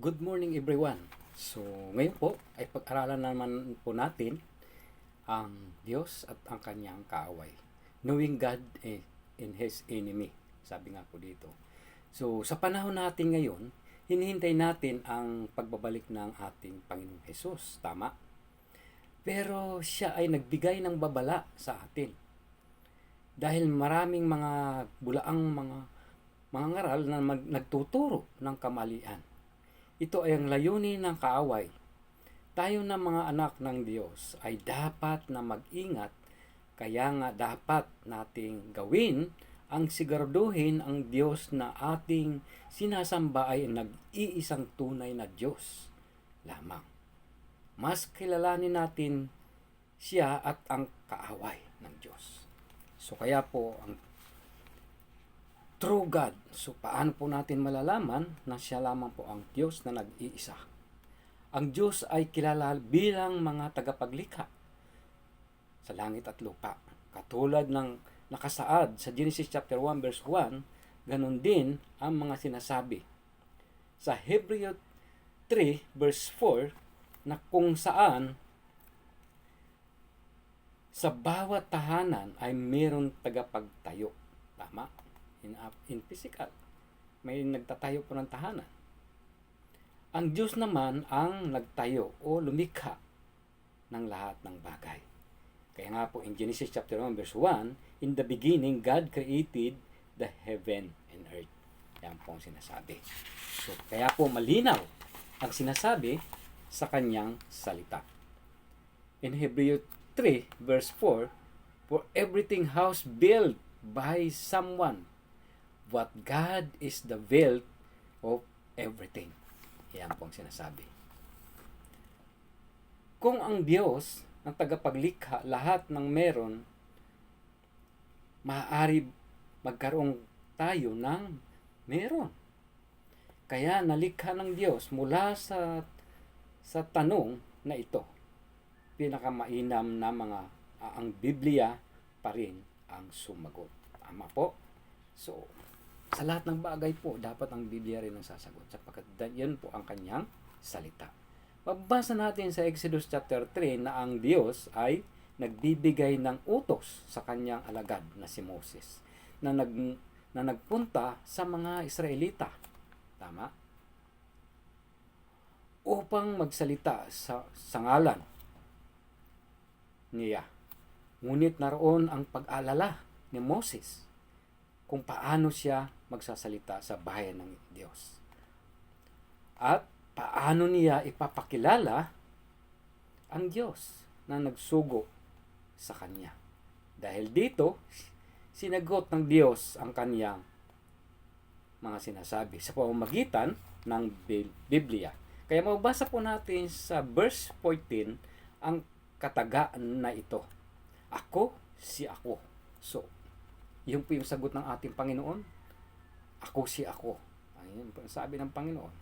Good morning everyone. So ngayon po ay pag-aralan naman po natin ang Diyos at ang kanyang kaaway. Knowing God in His enemy. Sabi nga po dito. So sa panahon natin ngayon, hinihintay natin ang pagbabalik ng ating Panginoong Hesus. Tama? Pero siya ay nagbigay ng babala sa atin. Dahil maraming mga bulaang mga ngaral na nagtuturo ng kamalian. Ito ay ang layunin ng kaaway. Tayo na mga anak ng Diyos ay dapat na mag-ingat, kaya nga dapat nating gawin ang siguraduhin ang Diyos na ating sinasamba ay nag-iisang tunay na Diyos lamang. Mas kilalanin natin siya at ang kaaway ng Diyos. So kaya po ang true God. So, paano po natin malalaman na siya lamang po ang Diyos na nag-iisa? Ang Diyos ay kilala bilang mga tagapaglikha sa langit at lupa. Katulad ng nakasaad sa Genesis chapter 1 verse 1, ganun din ang mga sinasabi sa Hebrew 3 verse 4 na kung saan sa bawat tahanan ay mayroong tagapagtayo. Tama? In physical, may nagtatayo po ng tahanan. Ang Diyos naman ang nagtayo o lumikha ng lahat ng bagay. Kaya nga po in Genesis chapter 1 verse 1, in the beginning, God created the heaven and earth. Yan po ang sinasabi. So, kaya po malinaw ang sinasabi sa kanyang salita. In Hebrew 3 verse 4, for everything house built by someone, but God is the wealth of everything. Yan po ang sinasabi. Kung ang Diyos ang tagapaglikha lahat ng meron, maaari magkaroon tayo ng meron. Kaya nalikha ng Diyos mula sa tanong na ito. Pinakamainam na ang Biblia pa rin ang sumagot. Tama po? So, sa lahat ng bagay po, dapat ang Biblia rin ang sasagot sapagkat yan po ang kanyang salita. Mabasa natin sa Exodus chapter 3 na ang Diyos ay nagbibigay ng utos sa kanyang alagad na si Moses na nagpunta sa mga Israelita. Tama? Upang magsalita sa ngalan niya. Ngunit naroon ang pag-alala ni Moses kung paano siya magsasalita sa bayan ng Diyos. At paano niya ipapakilala ang Diyos na nagsugo sa kanya. Dahil dito, sinagot ng Diyos ang kanyang mga sinasabi sa pamamagitan ng Biblia. Kaya mabasa po natin sa verse 14 ang katagaan na ito. Ako, si ako. So, yun po yung sagot ng ating Panginoon. Ako si ako. Ayun po ang sabi ng Panginoon.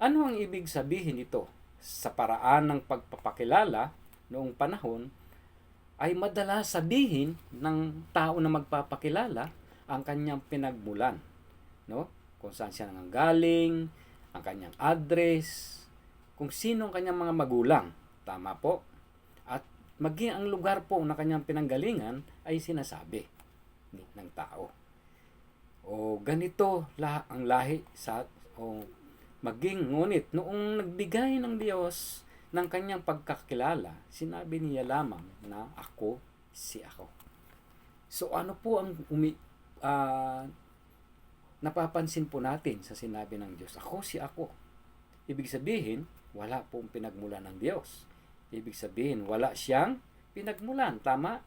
Ano ang ibig sabihin nito? Sa paraan ng pagpapakilala noong panahon, ay madalas sabihin ng tao na magpapakilala ang kanyang pinagmulan. No? Kung saan siya nanggaling, ang kanyang address, kung sino ang kanyang mga magulang. Tama po? At maging ang lugar po na kanyang pinanggalingan ay sinasabi ng tao. O ganito ang lahi maging ngunit noong nagbigay ng Diyos ng kanyang pagkakilala, sinabi niya lamang na ako si ako. So ano po ang napapansin po natin sa sinabi ng Diyos? Ako si ako. Ibig sabihin, wala pong pinagmulan ng Diyos. Ibig sabihin, wala siyang pinagmulan. Tama?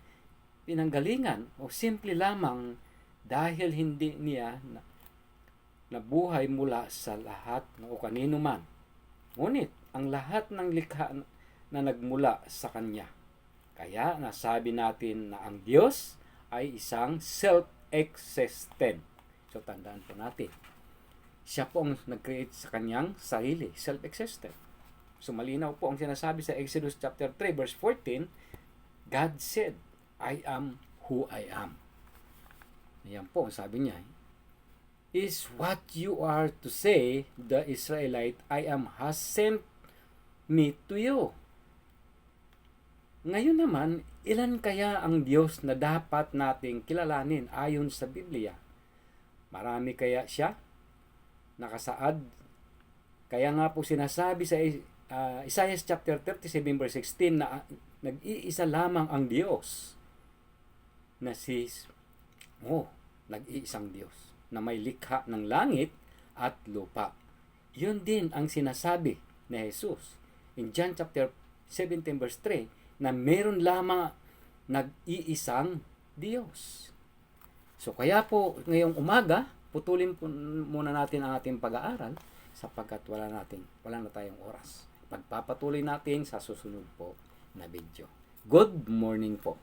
Pinanggalingan o simple lamang dahil hindi niya nabuhay mula sa lahat o kanino man. Ngunit ang lahat ng likha na nagmula sa Kanya. Kaya nasabi natin na ang Diyos ay isang self-existent. So tandaan po natin. Siya po ang nag-create sa Kanyang sarili, self-existent. So malinaw po ang sinasabi sa Exodus chapter 3 verse 14, God said, I am who I am. Ayan po, sabi niya. is what you are to say, the Israelite I am has sent me to you. Ngayon naman, ilan kaya ang Diyos na dapat nating kilalanin ayon sa Biblia? Marami kaya siya? Nakasaad? Kaya nga po sinasabi sa Isaiah chapter 37 verse 16 na nag-iisa lamang ang Diyos na nag-iisang Diyos na may likha ng langit at lupa. Yun din ang sinasabi ni Jesus in John chapter 17 verse 3 na meron lamang nag-iisang Diyos. So kaya po ngayong umaga, putulin po muna natin ang ating pag-aaral sapagkat wala na tayong oras. Pagpapatuloy natin sa susunod po na video. Good morning po.